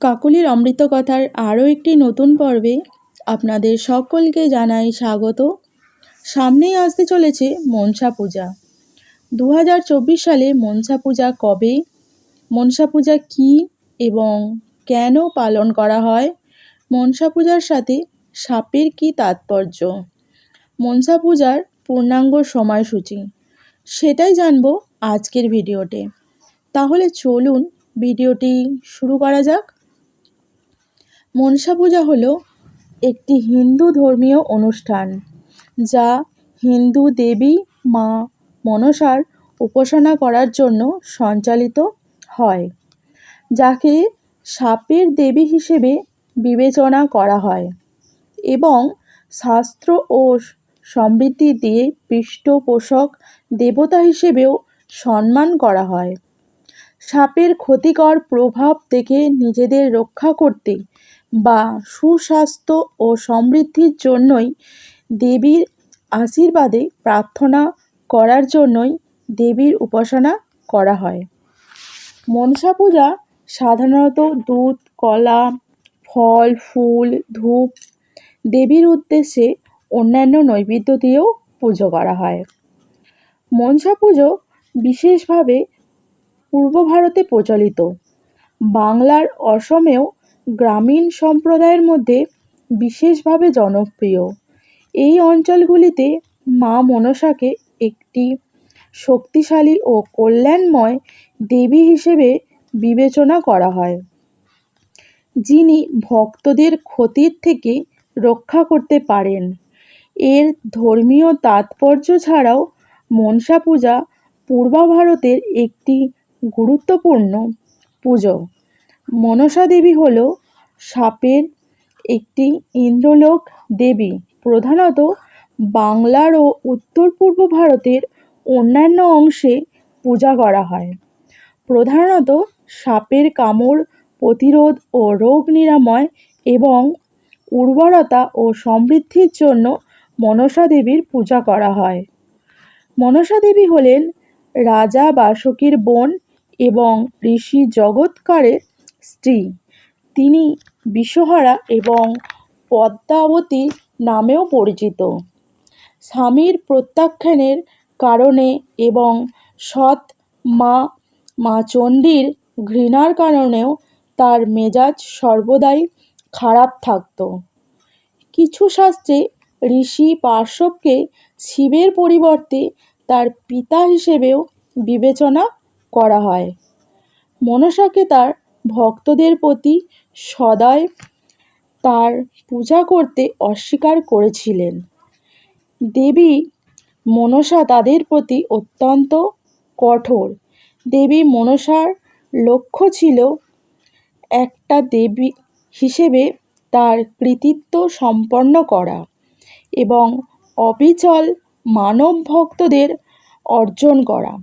কাকলির অমৃত কথার আরও একটি নতুন পর্বে আপনাদের সকলকে জানাই স্বাগত। সামনেই আসতে চলেছে মনসা পূজা। 2024 সালে মনসা পূজা কবে, মনসা পূজা কী এবং কেন পালন করা হয়, মনসা পূজার সাথে সাপের কী তাৎপর্য, মনসা পূজার পূর্ণাঙ্গ সময়সূচি, সেটাই জানবো আজকের ভিডিওতে। তাহলে চলুন ভিডিওটি শুরু করা যাক। মনসা পূজা হলো একটি হিন্দু ধর্মীয় অনুষ্ঠান যা হিন্দু দেবী মা মনসার উপাসনা করার জন্য সঞ্চালিত হয়, যাকে সাপের দেবী হিসেবে বিবেচনা করা হয় এবং শাস্ত্র ও সমৃদ্ধি দিয়ে পৃষ্ঠপোষক দেবতা হিসেবেও সম্মান করা হয়। সাপের ক্ষতিকর প্রভাব থেকে নিজেদের রক্ষা করতে বা সুস্বাস্থ্য ও সমৃদ্ধির জন্যই দেবীর আশীর্বাদে প্রার্থনা করার জন্যই দেবীর উপাসনা করা হয়। মনসা পূজা সাধারণত দুধ, কলা, ফল, ফুল, ধূপ দেবীর উদ্দেশ্যে অন্যান্য নৈবেদ্য দিয়েও পুজো করা হয়। মনসা পুজো বিশেষভাবে পূর্ব ভারতে প্রচলিত। বাংলার অসমেও গ্রামীণ সম্প্রদায়ের মধ্যে বিশেষভাবে জনপ্রিয়। এই অঞ্চলগুলিতে মা মনসাকে একটি শক্তিশালী ও কল্যাণময় দেবী হিসেবে বিবেচনা করা হয়, যিনি ভক্তদের ক্ষতির থেকে রক্ষা করতে পারেন। এর ধর্মীয় তাৎপর্য ছাড়াও মনসা পূজা পূর্ব ভারতের একটি গুরুত্বপূর্ণ পুজো। মনসা দেবী হল সাপের একটি ইন্দ্রলোক দেবী। প্রধানত বাংলার ও উত্তর পূর্ব ভারতের অন্যান্য অংশে পূজা করা হয়। প্রধানত সাপের কামড় প্রতিরোধ ও রোগ নিরাময় এবং উর্বরতা ও সমৃদ্ধির জন্য মনসা দেবীর পূজা করা হয়। মনসা দেবী হলেন রাজা বাসুকীর বোন এবং ঋষি জগৎকারের স্ত্রী। তিনি বিষহারা এবং পদ্মাবতী নামেও পরিচিত। স্বামীর প্রত্যাখ্যানের কারণে এবং সৎ মা চণ্ডীর ঘৃণার কারণেও তার মেজাজ সর্বদাই খারাপ থাকত। কিছু শাস্ত্রে ঋষি পার্শ্ববকে শিবের পরিবর্তে তার পিতা হিসেবেও বিবেচনা করা হয়। মনসাকে তার ভক্তদের প্রতি সদয় তার পূজা করতে অস্বীকার করেছিলেন। দেবী মনসা তাদের প্রতি অত্যন্ত কঠোর। দেবী মনসার লক্ষ্য ছিল একটা দেবী হিসেবে তার কৃতিত্ব সম্পন্ন করা এবং অবিচল মানব ভক্তদের অর্জন করা।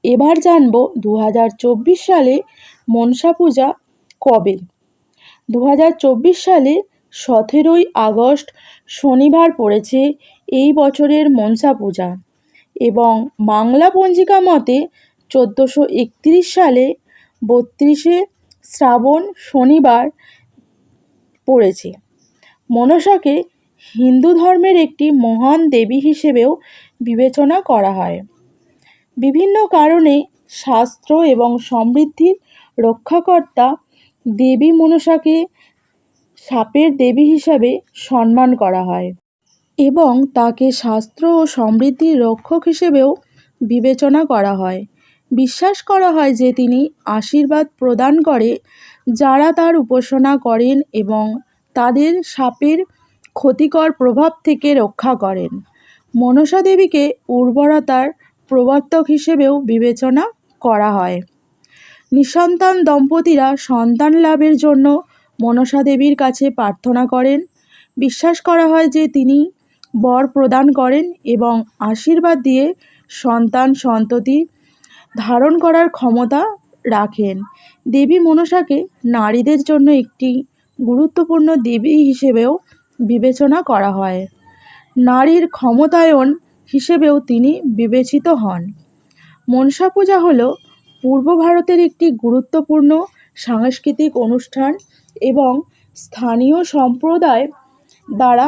এবার জানব 2024 সালে মনসা পূজা কবে। 2024 সালে 17ই আগস্ট শনিবার পড়েছে এই বছরের মনসা পূজা এবং বাংলা পঞ্জিকা মতে 1431 সালে 32শে শ্রাবণ শনিবার পড়েছে। মনসাকে হিন্দু ধর্মের একটি মহান দেবী হিসেবেও বিবেচনা করা হয়। বিভিন্ন কারণে শাস্ত্র এবং সমৃদ্ধির রক্ষাকর্তা দেবী মনসাকে সাপের দেবী হিসাবে সম্মান করা হয় এবং তাকে শাস্ত্র ও সমৃদ্ধির রক্ষক হিসেবেও বিবেচনা করা হয়। বিশ্বাস করা হয় যে তিনি আশীর্বাদ প্রদান করে যারা তার উপাসনা করেন এবং তাদের সাপের ক্ষতিকর প্রভাব থেকে রক্ষা করেন। মনসা দেবীকে উর্বরতার প্রবর্তক হিসেবেও বিবেচনা করা হয়। নিঃসন্তান দম্পতিরা সন্তান লাভের জন্য মনসা দেবীর কাছে প্রার্থনা করেন। বিশ্বাস করা হয় যে তিনি বর প্রদান করেন এবং আশীর্বাদ দিয়ে সন্তান সন্ততি ধারণ করার ক্ষমতা রাখেন। দেবী মনসাকে নারীদের জন্য একটি গুরুত্বপূর্ণ দেবী হিসেবেও বিবেচনা করা হয়। নারীর ক্ষমতায়ন হিসেবেও তিনি বিবেচিত হন। মনসা পূজা হল পূর্ব ভারতের একটি গুরুত্বপূর্ণ সাংস্কৃতিক অনুষ্ঠান এবং স্থানীয় সম্প্রদায় দ্বারা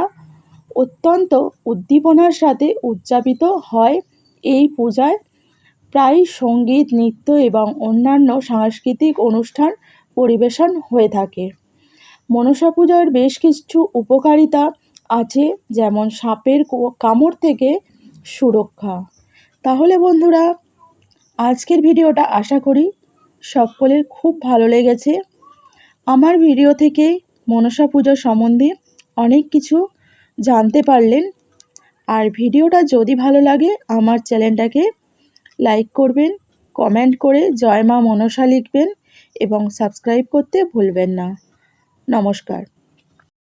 অত্যন্ত উদ্দীপনার সাথে উদযাপিত হয়। এই পূজায় প্রায় সঙ্গীত, নৃত্য এবং অন্যান্য সাংস্কৃতিক অনুষ্ঠান পরিবেশন হয়ে থাকে। মনসা পূজার বেশ কিছু উপকারিতা আছে, যেমন সাপের কামড় থেকে সুরক্ষা। তাহলে বন্ধুরা, আজকের ভিডিওটা আশা করি সকলের খুব ভালো লেগেছে। আমার ভিডিও থেকে মনসা পূজা সম্বন্ধে অনেক কিছু জানতে পারলেন। আর ভিডিওটা যদি ভালো লাগে আমার চ্যানেলটাকে লাইক করবেন, কমেন্ট করে জয় মা মনসা লিখবেন এবং সাবস্ক্রাইব করতে ভুলবেন না। নমস্কার।